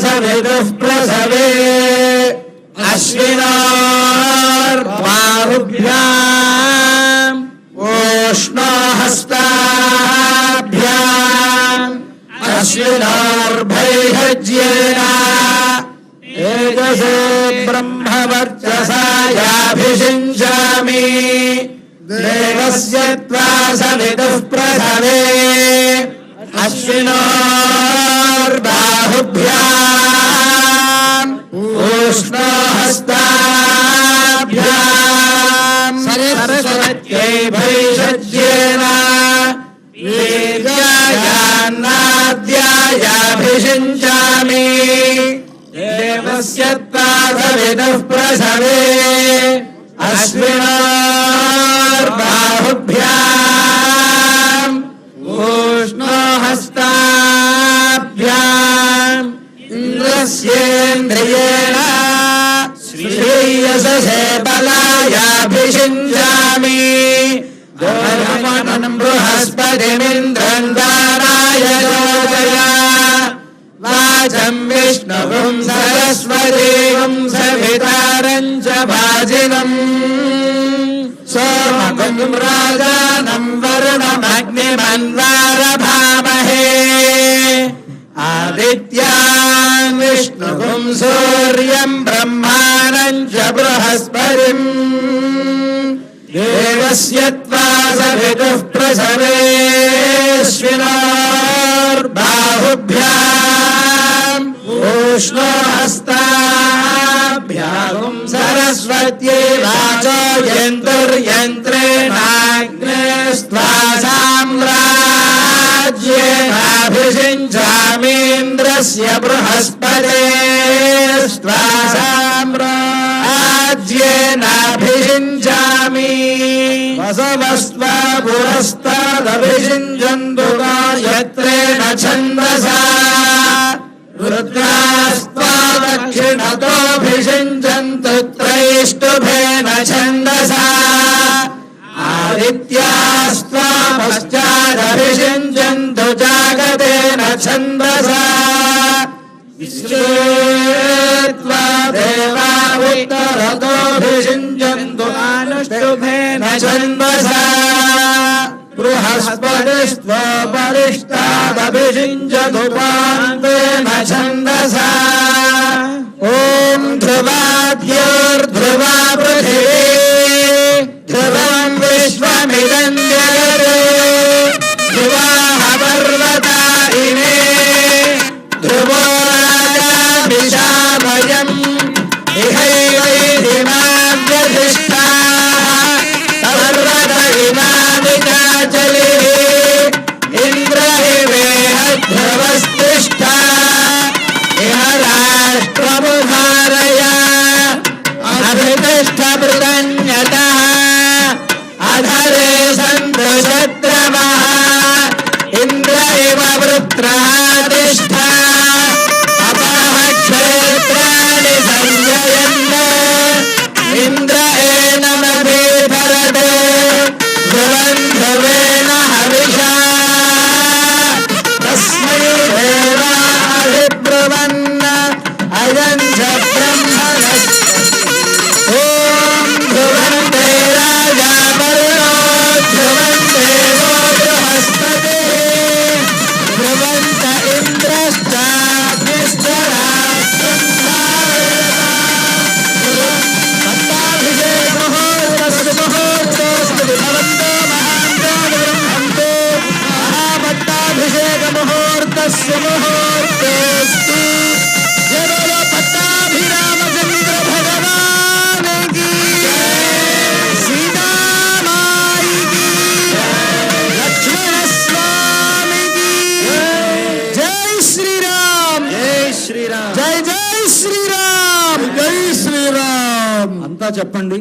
सवितुः प्रसवे अश्विनोर्बाहुभ्याम् ओष्णोहस्ताभ्याम् अश्विनोर्भैहज्येन तेजसे ब्रह्मवर्चसा याभिषिञ्चामि देवस्य त्वा सवितुः प्रसवे अश्विनोर्बाहुभ्याम् ओष्णोहस्ताभ्याम् सरस्वत्यै भैषज्येन वीर्यायान्नाद्यायाभिषिञ्चामि देवस्य त्वा सवितुः प्रसवे अश्विनोर्बाहुभ्याम् ओष्णोहस्ताभ्याम् इन्द्रस्येन्द्रियेण श्रेयसे बलायाभिषिञ्चामि गोमनं बृहस्पतिमिन्द्रं दानाय योजया वाचं विष्णुं सरस्वतीं सवितारं च वाजिनम् सोमगं राजानं वरुणमग्निमन्वारभामहे आदित्यान् विष्णुं सूर्यं ब्रह्माणं च बृहस्पतिम् देवस्य त्वा सवितुः प्रसवे अश्विनोर्बाहुभ्याम् ओष्णोहस्ताभ्याम् सरस्वत्यै वाचो यन्तुर्यन्त्रेणाग्नेस्त्वा साम्राज्येनाभिषिञ्चामीन्द्रस्य बृहस्पतेस्त्वा साम्राज्येनाभिषिञ्चामि वसवस्त्वा पुरस्तादभिषिञ्चन्तु गायत्रेण छन्दसा रुद्रास्त्वा दक्षिणतोऽभिषिञ्चन्तु त्रैष्टुभेन छन्दसा आदित्यास्त्वा पश्चादभिषिञ्चन्तु जागतेन छन्दसा विश्वेत्वा देवा उत्तरतोऽभिषिञ्चन्तु अनुष्टुभेन छन्दसा बृहस्पतिस्त्वा परिष्टादभिषिञ्चतु पान्तेन छन्दसा ॐ ध्रुवाद्योर्ध्रुवा पृथिवी ध्रुवं विश्वमिदं जगत् ध्रुवाः पर्वता इमे ध्रुवो राजाभिषाभयम् इहैवैधिमाव्यधिष्ठा पर्वत इमाविताचलिः इन्द्र इवेह ध्रुवस्तिष्ठा इह राष्ट्रमुधारय अभितिष्ठभृतन्यतः अधरे सन्तु शत्रवः इन्द्र इव वृत्रः तिष्ठा अपः क्षेत्राणि संजयन् इन्द्र एनमभिभरते ध्रुवन् ध्रुवेण हविषा तस्मै देवाभिब्रुवन् अयं च ब्रह्मणस्पतिः ॐ ध्रुवन्ते राजा वरुणो ध्रुवन्ते वो बृहस्पतिः ध्रुवन्त इन्द्रश्चाग्निश्च राष्ट्रं पट्टाभिषेकमुहूर्तस्तु मुहूर्तोऽस्तु भवन्तो महान्तो ब्रह्मन्तो महापट्टाभिषेकमुहूर्तस्य मुहूर्तोऽस्तु जय बोलो पट्टाभिरामचन्द्र भगवान की सीता माई की लक्ष्मण स्वामी की जय श्री राम जय श्री राम जय जय श्री राम जय श्री राम अंता చెప్పండి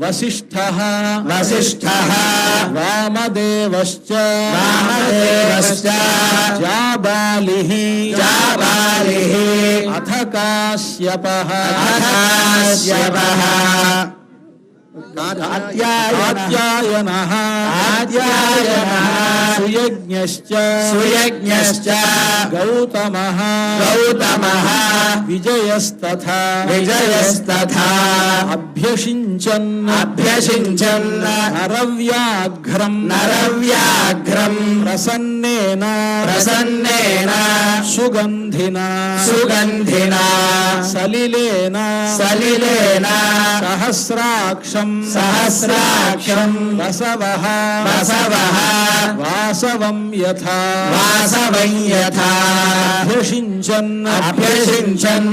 वसिष्ठः वसिष्ठः वामदेवश्च वामदेवश्च जाबालिः जाबालिः अथ काश्यपः కాత్యాయనః సుయజ్ఞశ్చ గౌతమః విజయస్తథా అభ్యషించన్ నరవ్యాఘ్రం ప్రసన్నేన సుగంధినా సలిలేన సహస్రాక్షం వసవః వాసవం యథా అభ్యషించన్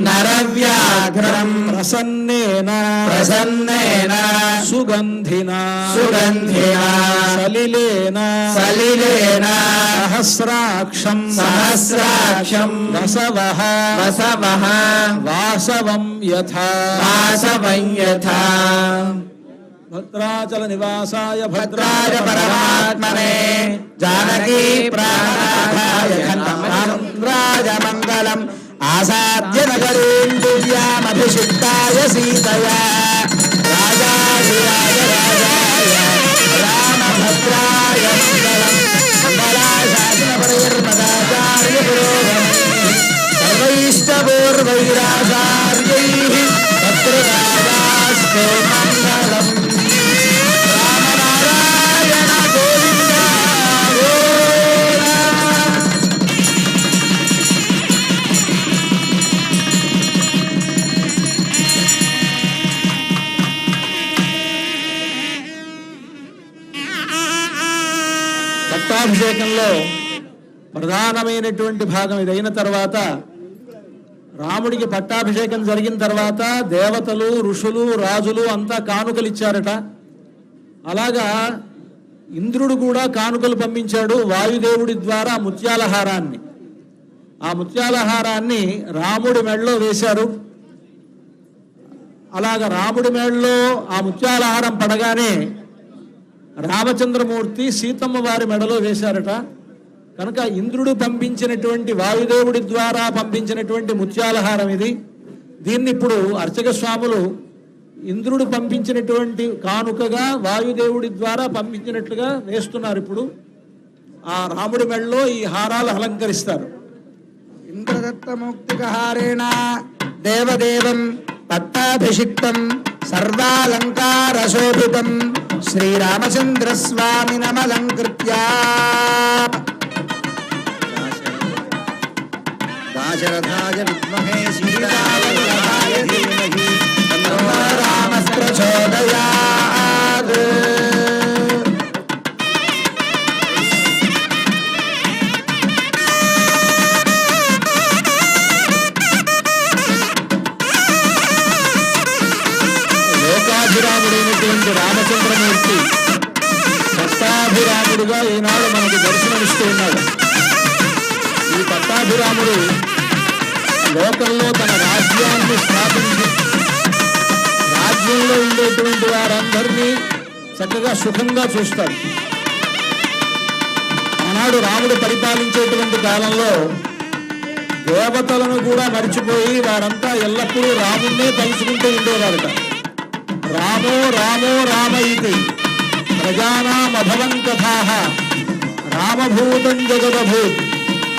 నరవ్యాఘ్రం ప్రసన్నేన సుగంధినా సలిలేన సహస్రాక్షం వసవః వాసవం యథా భద్రాచల నివాసాయ భద్రాయ పరమాత్మనే జానకీ ప్రాణాయ మంగళం ఆసాద్య నగరీం దివ్యామభిషిక్తాయ సీతయా రాజాధిరాజ రాజాయ రామభద్రాయ మంగళం మంగళాయ శాసనపరైర్మదాచార్య పురోగమై సర్వైష్టపూర్వైరాచార్యైః తత్రరాజాస్తే మంగళం. రామనారాయణ గోవింద పట్టాభిషేకంలో ప్రధానమైనటువంటి భాగం ఇదైన తర్వాత రాముడికి పట్టాభిషేకం జరిగిన తర్వాత దేవతలు ఋషులు రాజులు అంతా కానుకలు ఇచ్చారట. అలాగా ఇంద్రుడు కూడా కానుకలు పంపించాడు వాయుదేవుడి ద్వారా ముత్యాలహారాన్ని. ఆ ముత్యాలహారాన్ని రాముడి మెడలో వేశారు. అలాగా రాముడి మెడలో ఆ ముత్యాలహారం పడగానే రామచంద్రమూర్తి సీతమ్మ వారి మెడలో వేశారట. కనుక ఇంద్రుడు పంపించినటువంటి వాయుదేవుడి ద్వారా పంపించినటువంటి ముత్యాలహారం ఇది. దీన్ని ఇప్పుడు అర్చక స్వాములు ఇంద్రుడు పంపించినటువంటి కానుకగా వాయుదేవుడి ద్వారా పంపించినట్లుగా వేస్తున్నారు. ఇప్పుడు ఆ రాముడి మెడలో ఈ హారాలు అలంకరిస్తారు. ఇంద్రదత్త మౌక్తికహారేణ దేవదేవం పట్టాభిషిక్తం సర్వాలంకార శోభితం శ్రీరామచంద్ర స్వామినమలంకృత్య దాశరథాయ విద్మహే సీతావల్లభాయ ధీమహి తన్నో రామః ప్రచోదయాత్. లోకాభిరాముడైనటువంటి రామచంద్రమూర్తి పట్టాభిరాముడుగా ఈనాడు మనకు దర్శనమిస్తూ ఉన్నాడు. ఈ పట్టాభిరాముడు లోకంలో తన రాజ్యాన్ని స్థాపించి రాజ్యంలో ఉండేటువంటి వారందరినీ చక్కగా సుఖంగా చూస్తాడు. ఆనాడు రాముడు పరిపాలించేటువంటి కాలంలో దేవతలను కూడా మర్చిపోయి వారంతా ఎల్లప్పుడూ రాముడినే తలుచుకుంటూ ఉండేవారట. రామో రామో రామ ఇది ప్రజానామభవన్ కథాః రామభూతం జగదభూత్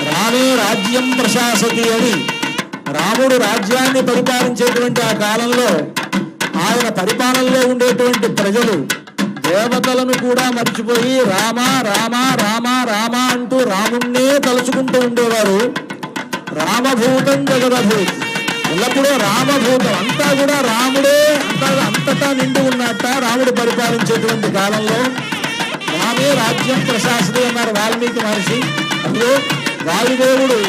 రామే రాజ్యం ప్రశాసతి అని రాముడు రాజ్యాన్ని పరిపాలించేటువంటి ఆ కాలంలో ఆయన పరిపాలనలో ఉండేటువంటి ప్రజలు దేవతలను కూడా మర్చిపోయి రామ రామ రామ రామ అంటూ రాముణ్ణే తలుచుకుంటూ ఉండేవారు. రామభూతం జగదభూత్ ఎల్లప్పుడూ రామభూతం అంతా కూడా రాముడే అంతటా నిండి ఉన్నట్ట. రాముడు పరిపాలించేటువంటి కాలంలో రామే రాజ్యం ప్రశాసతి అన్నారు వాల్మీకి మహర్షి. అందులో వాయుదేవుడు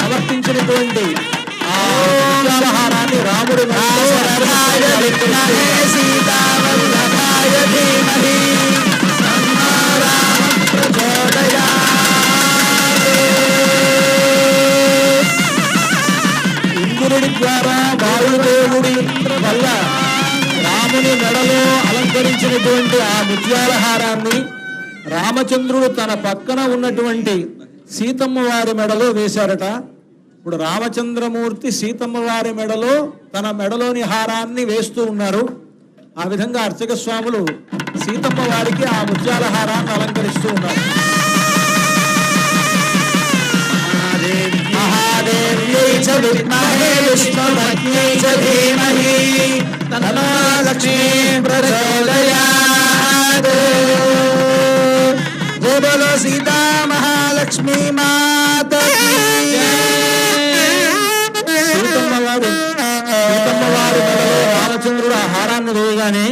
సమర్పించినటువంటి ఆ ముత్యాలహారాన్ని రాముడు ఇంద్రుడి ద్వారా వాయుదేవుడి వల్ల రాముని మెడలో అలంకరించినటువంటి ఆ ముత్యాలహారాన్ని రామచంద్రుడు తన పక్కన ఉన్నటువంటి సీతమ్మ వారి మెడలో వేశారట. ఇప్పుడు రామచంద్రమూర్తి సీతమ్మ వారి మెడలో తన మెడలోని హారాన్ని వేస్తూ ఉన్నారు. ఆ విధంగా అర్చక స్వాములు సీతమ్మ వారికి ఆ ముత్యాల హారాన్ని అలంకరిస్తూ ఉన్నారు. మహాదేవ్యై చ విద్మహే విష్ణుపత్న్యై చ ధీమహి తన్నో లక్ష్మీ ప్రచోదయాత్. జయ బోలో సీతా మహాలక్ష్మీ మాతా కీ జై. సీతమ్మ వారి మెడలో రామచంద్రుడు ఆ హారాన్ని వేయగానే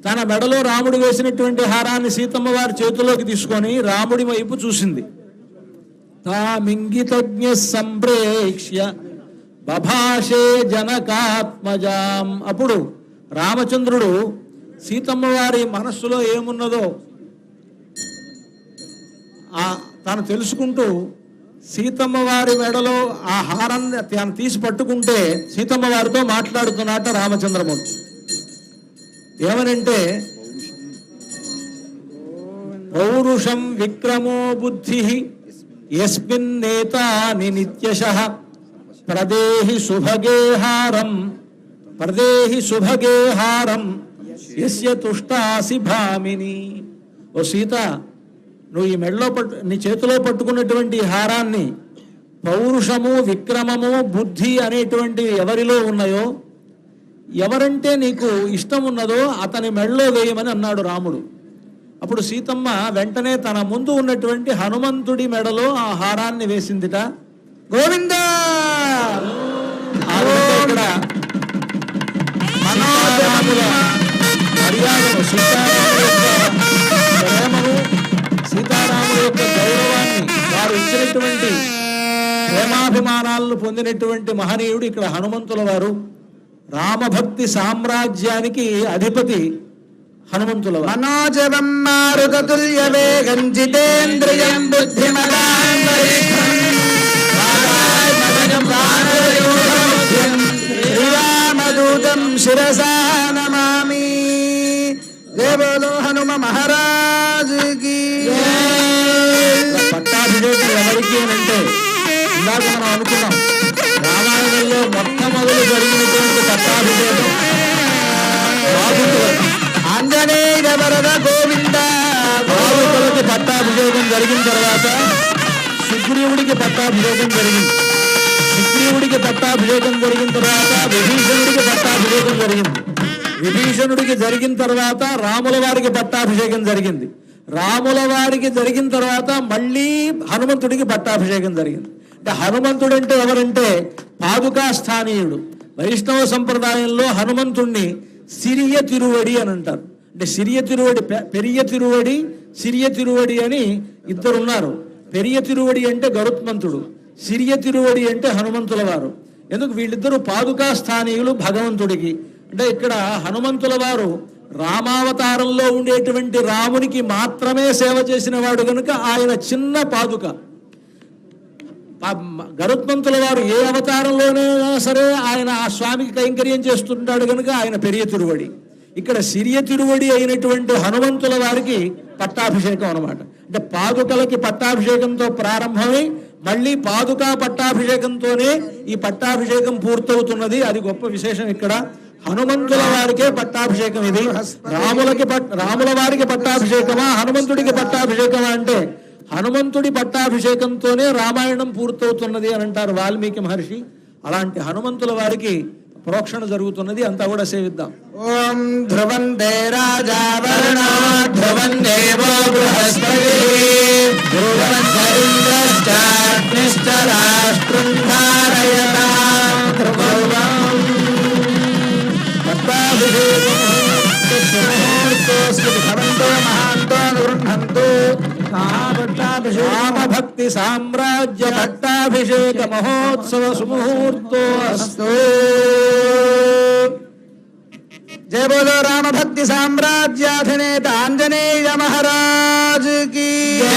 తన మెడలో రాముడు వేసినటువంటి హారాన్ని సీతమ్మ వారి చేతిలోకి తీసుకొని రాముడి వైపు చూసింది. తామింగితజ్ఞ సంప్రేక్ష్య బభాషే జనకాత్మజాం. అప్పుడు రామచంద్రుడు సీతమ్మ వారి మనస్సులో ఏమున్నదో తాను తెలుసుకుంటూ సీతమ్మ వారి మెడలో ఆ హారాన్ని తాను తీసి పట్టుకుంటే సీతమ్మ వారితో మాట్లాడుతున్నట్ట రామచంద్రమూర్తి. ఏమనంటే పౌరుషం విక్రమో బుద్ధి యస్మిన్నేతాని నిత్యశః ప్రదేహి సుభగే హారం యస్య తుష్టాసి భామిని. ఓ సీత, నువ్వు ఈ మెడలో నీ చేతిలో పట్టుకున్నటువంటి హారాన్ని పౌరుషము విక్రమము బుద్ధి అనేటువంటి ఎవరిలో ఉన్నాయో, ఎవరంటే నీకు ఇష్టం ఉన్నదో అతని మెడలో వేయమని అన్నాడు రాముడు. అప్పుడు సీతమ్మ వెంటనే తన ముందు ఉన్నటువంటి హనుమంతుడి మెడలో ఆ హారాన్ని వేసిందిట. గోవింద ఇక్కడ మనోజముల మర్యాదను, సీతారాముల యొక్క గౌరవాన్ని, వారు ఇచ్చినటువంటి ప్రేమాభిమానాలను పొందినటువంటి మహనీయుడు ఇక్కడ హనుమంతుల వారు. రామభక్తి సామ్రాజ్యానికి అధిపతి హనుమంతుల వారు. మనోజవం మారుతతుల్య వేగం జితేంద్రియం బుద్ధిమతాం శ్రీరామదూతం శిరసా నమామి. జయ బోలో హనుమ మహారాజ్ కి. పట్టాభిషేకం ఎవరికి అంటే ఇందాక మనం అనుకున్నాం, రామాయణంలో మొట్టమొదలు జరిగినటువంటి పట్టాభిషేకం ఆంజనేయ వరద గోవింద. బాలుకలకి పట్టాభిషేకం జరిగిన తర్వాత సుగ్రీవుడికి పట్టాభిషేకం జరిగింది. సుగ్రీవుడికి పట్టాభిషేకం జరిగిన తర్వాత విభీషణుడికి పట్టాభిషేకం జరిగింది. విభీషణుడికి జరిగిన తర్వాత రాముల వారికి పట్టాభిషేకం జరిగింది. రాముల వారికి జరిగిన తర్వాత మళ్ళీ హనుమంతుడికి పట్టాభిషేకం జరిగింది. అంటే హనుమంతుడు అంటే ఎవరంటే పాదుకా స్థానీయుడు. వైష్ణవ సంప్రదాయంలో హనుమంతుణ్ణి సిరియ తిరువడి అని అంటారు. అంటే సిరియ తిరువడి, పెరియ తిరువడి, సిరియ తిరువడి అని ఇద్దరున్నారు. పెరియ తిరువడి అంటే గరుత్మంతుడు, సిరియ తిరువడి అంటే హనుమంతుల వారు. ఎందుకు వీళ్ళిద్దరూ పాదుకా స్థానీయులు భగవంతుడికి. అంటే ఇక్కడ హనుమంతుల వారు రామావతారంలో ఉండేటువంటి రామునికి మాత్రమే సేవ చేసిన వాడు కనుక ఆయన చిన్న పాదుక. గరుత్మంతుల వారు ఏ అవతారంలోనైనా సరే ఆయన ఆ స్వామికి కైంకర్యం చేస్తుంటాడు కనుక ఆయన పెరియ తిరువడి. ఇక్కడ సిరియ తిరువడి అయినటువంటి హనుమంతుల వారికి పట్టాభిషేకం అన్నమాట. అంటే పాదుకలకి పట్టాభిషేకంతో ప్రారంభమై మళ్ళీ పాదుకా పట్టాభిషేకంతోనే ఈ పట్టాభిషేకం పూర్తవుతున్నది. అది గొప్ప విశేషం. ఇక్కడ హనుమంతుల వారికే పట్టాభిషేకం. ఇది రాముల వారికి పట్టాభిషేకమా హనుమంతుడికి పట్టాభిషేకమా అంటే హనుమంతుడి పట్టాభిషేకంతోనే రామాయణం పూర్తవుతున్నది అని అంటారు వాల్మీకి మహర్షి. అలాంటి హనుమంతుల వారికి ప్రోక్షణ జరుగుతున్నది. అంతా కూడా సేవిద్దాం. ఓం ధ్రువందే రాజా వరుణో ధ్రువం దేవో బృహస్పతి ధ్రువంధరింద్రశ్చాగ్నిశ్చ రాష్ట్రం ధారయతాం ధ్రువం. రామభక్తి సామ్రాజ్య పట్టాభిషేక మహోత్సవ సుముహూర్తో అస్తు. జయ బోలో రామభక్తి సామ్రాజ్యాధినేత ఆంజనేయ మహారాజ్ కి జై.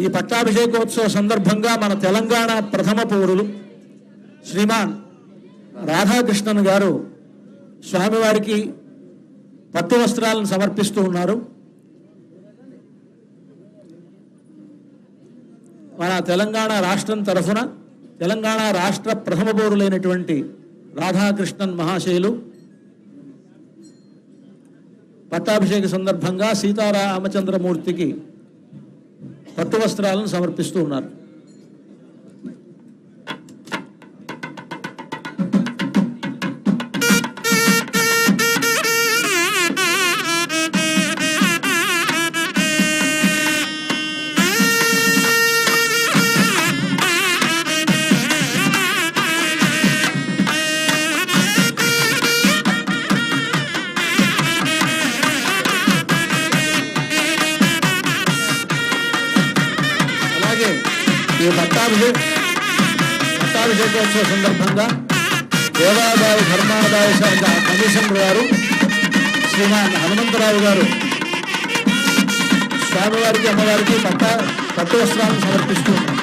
ఈ పట్టాభిషేకోత్సవ సందర్భంగా మన తెలంగాణ ప్రథమ పౌరులు శ్రీమాన్ రాధాకృష్ణన్ గారు స్వామివారికి పట్టు వస్త్రాలను సమర్పిస్తూ ఉన్నారు. మన తెలంగాణ రాష్ట్రం తరఫున తెలంగాణ రాష్ట్ర ప్రథమ పౌరులైనటువంటి రాధాకృష్ణన్ మహాశయులు పట్టాభిషేక సందర్భంగా సీతారామచంద్రమూర్తికి పట్టు వస్త్రాలను సమర్పిస్తూ ఉన్నారు. ఈ పట్టాభిషేకోత్సవ సందర్భంగా దేవాదాయ ధర్మాదాయ శాఖ కమిషనర్ గారు శ్రీమాన్ హనుమంతరావు గారు స్వామివారికి అమ్మవారికి పట్టు వస్త్రాలను సమర్పిస్తూ ఉన్నారు.